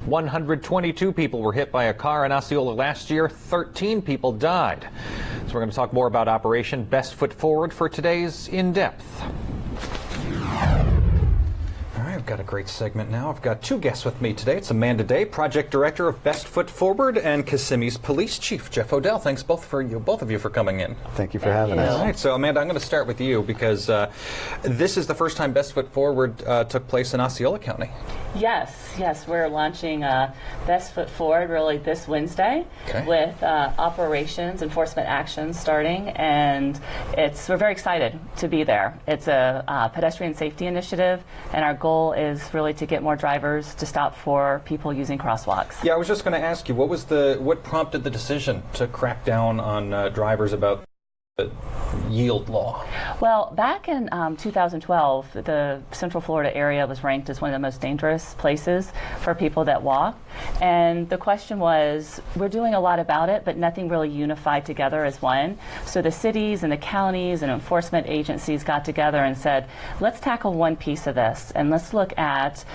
122 people were hit by a car in Osceola last year. 13 people died. So we're going to talk more about Operation Best Foot Forward for today's In Depth. All right, I've got a great segment now. I've got two guests with me today. It's Amanda Day, Project Director of Best Foot Forward, and Kissimmee's Police Chief, Jeff Odell. Thanks both of you for coming in. Thank you for having us. All right, so Amanda, I'm going to start with you because this is the first time Best Foot Forward took place in Osceola County. Yes, we're launching Best Foot Forward really this Wednesday with operations, enforcement actions starting, and we're very excited to be there. It's a pedestrian safety initiative, and our goal is really to get more drivers to stop for people using crosswalks. Yeah, I was just going to ask you, what prompted the decision to crack down on drivers about the yield law? Well, back in 2012, the Central Florida area was ranked as one of the most dangerous places for people that walk. And the question was, we're doing a lot about it, but nothing really unified together as one. So the cities and the counties and enforcement agencies got together and said, let's tackle one piece of this, and let's look at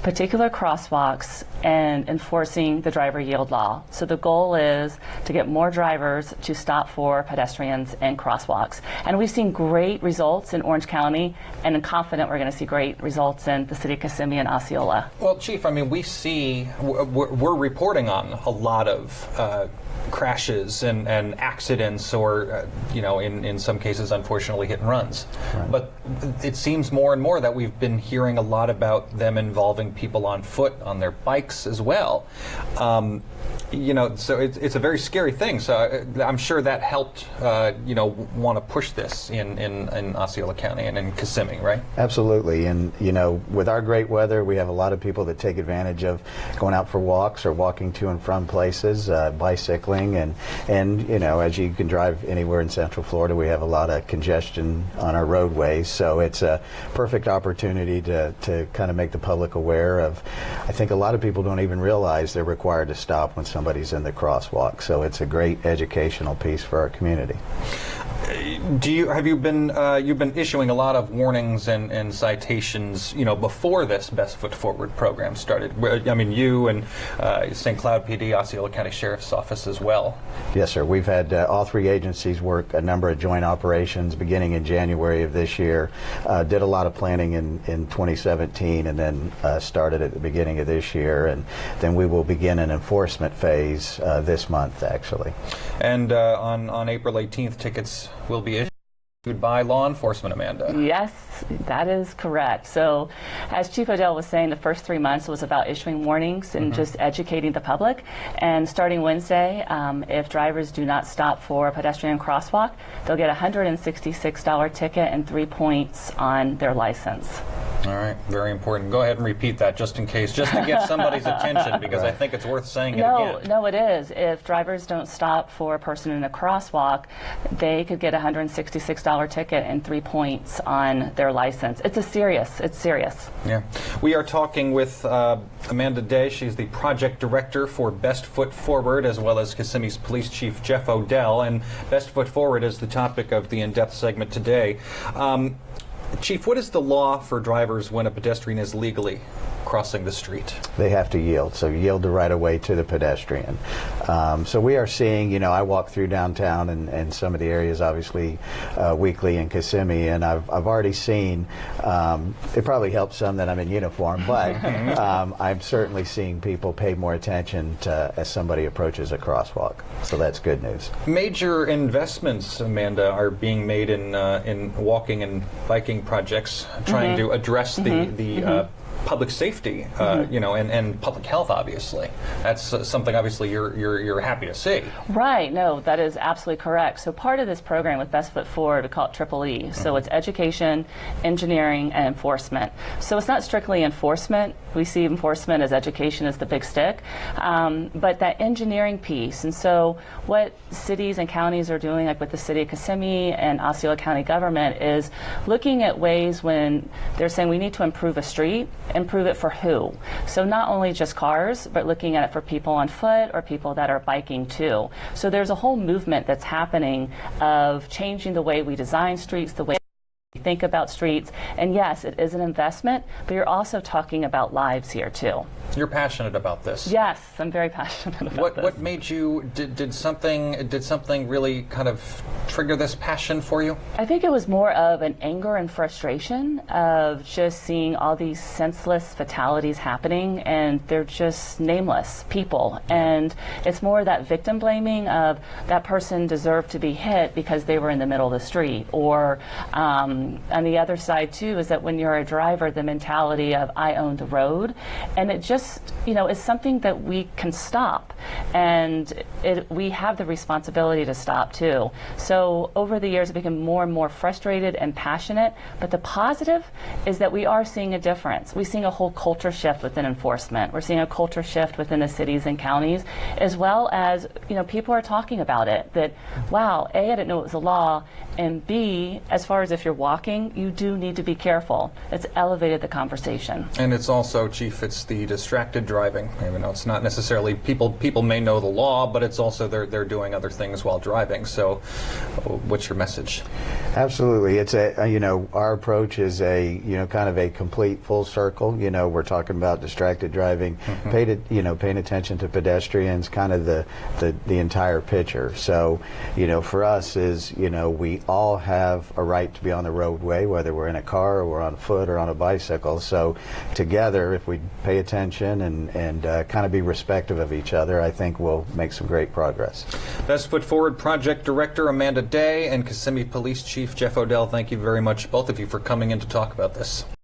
particular crosswalks and enforcing the driver yield law. So the goal is to get more drivers to stop for pedestrians and crosswalks. And we've seen great results in Orange County, and I'm confident we're going to see great results in the city of Kissimmee and Osceola. Well, Chief, I mean, we're reporting on a lot of crashes and accidents, or in some cases, unfortunately, hit and runs. Right. But it seems more and more that we've been hearing a lot about them involving people on foot, on their bikes as well. So it's a very scary thing. So I'm sure that helped, want to push this in Osceola County and in Kissimmee, right? Absolutely. And, with our great weather, we have a lot of people that take advantage of going out for walks or walking to and from places, bicycling. And as you can drive anywhere in Central Florida, we have a lot of congestion on our roadways. So it's a perfect opportunity to kind of make the public aware of, I think a lot of people don't even realize they're required to stop when somebody's in the crosswalk. So it's a great educational piece for our community. You've been issuing a lot of warnings and citations, before this Best Foot Forward program started? I mean, you and St. Cloud PD, Osceola County Sheriff's Office as well. Yes, sir. We've had all three agencies work a number of joint operations beginning in January of this year. Did a lot of planning in 2017, and then started at the beginning of this year, and then we will begin an enforcement phase this month, actually. And on April 18th, tickets will be issued by law enforcement, Amanda. Yes, that is correct. So as Chief Odell was saying, the first 3 months was about issuing warnings and just educating the public. And starting Wednesday, if drivers do not stop for a pedestrian crosswalk, they'll get a $166 ticket and 3 points on their license. All right, very important. Go ahead and repeat that just in case, just to get somebody's attention, because I think it's worth saying it again. No, it is. If drivers don't stop for a person in a crosswalk, they could get a $166 ticket and 3 points on their license. It's serious. Yeah. We are talking with Amanda Day. She's the Project Director for Best Foot Forward, as well as Kissimmee's Police Chief, Jeff Odell. And Best Foot Forward is the topic of the In-Depth segment today. Chief, what is the law for drivers when a pedestrian is legally crossing the street? They have to yield, so yield the right of way to the pedestrian. So we are seeing, I walk through downtown and some of the areas obviously weekly in Kissimmee, and I've already seen, it probably helps some that I'm in uniform, but I'm certainly seeing people pay more attention as somebody approaches a crosswalk. So that's good news. Major investments, Amanda, are being made in walking and biking projects, trying to address the public safety, and public health. Obviously, that's something. Obviously, you're happy to see. Right. No, that is absolutely correct. So part of this program with Best Foot Forward, we call it Triple E. So it's education, engineering, and enforcement. So it's not strictly enforcement. We see enforcement as education as the big stick, but that engineering piece. And so what cities and counties are doing, like with the city of Kissimmee and Osceola County government, is looking at ways when they're saying we need to improve a street. Improve it for who? So not only just cars, but looking at it for people on foot or people that are biking too. So there's a whole movement that's happening of changing the way we design streets, the way Think about streets, and yes, it is an investment, but you're also talking about lives here too. You're passionate about this. Yes, I'm very passionate about this. What made you, did something really kind of trigger this passion for you? I think it was more of an anger and frustration of just seeing all these senseless fatalities happening, and they're just nameless people. And it's more that victim blaming of that person deserved to be hit because they were in the middle of the street. Or on the other side too is that when you're a driver, the mentality of I own the road, and it just is something that we can stop, and we have the responsibility to stop too. So over the years, I became more and more frustrated and passionate. But the positive is that we are seeing a difference. We're seeing a whole culture shift within enforcement. We're seeing a culture shift within the cities and counties, as well as people are talking about it. That wow, A, I didn't know it was a law, and B, as far as if you're walking, you do need to be careful. It's elevated the conversation. And it's also, Chief, it's the distracted driving. It's not necessarily people may know the law, but it's also they're doing other things while driving. So, what's your message? Absolutely, it's our approach is kind of a complete full circle. We're talking about distracted driving, paying attention to pedestrians, kind of the entire picture. So, for us is we all have a right to be on the roadway, whether we're in a car or we're on foot or on a bicycle. So together, if we pay attention and kind of be respectful of each other, I think we'll make some great progress. Best Foot Forward Project Director Amanda Day and Kissimmee Police Chief Jeff Odell, thank you very much, both of you, for coming in to talk about this.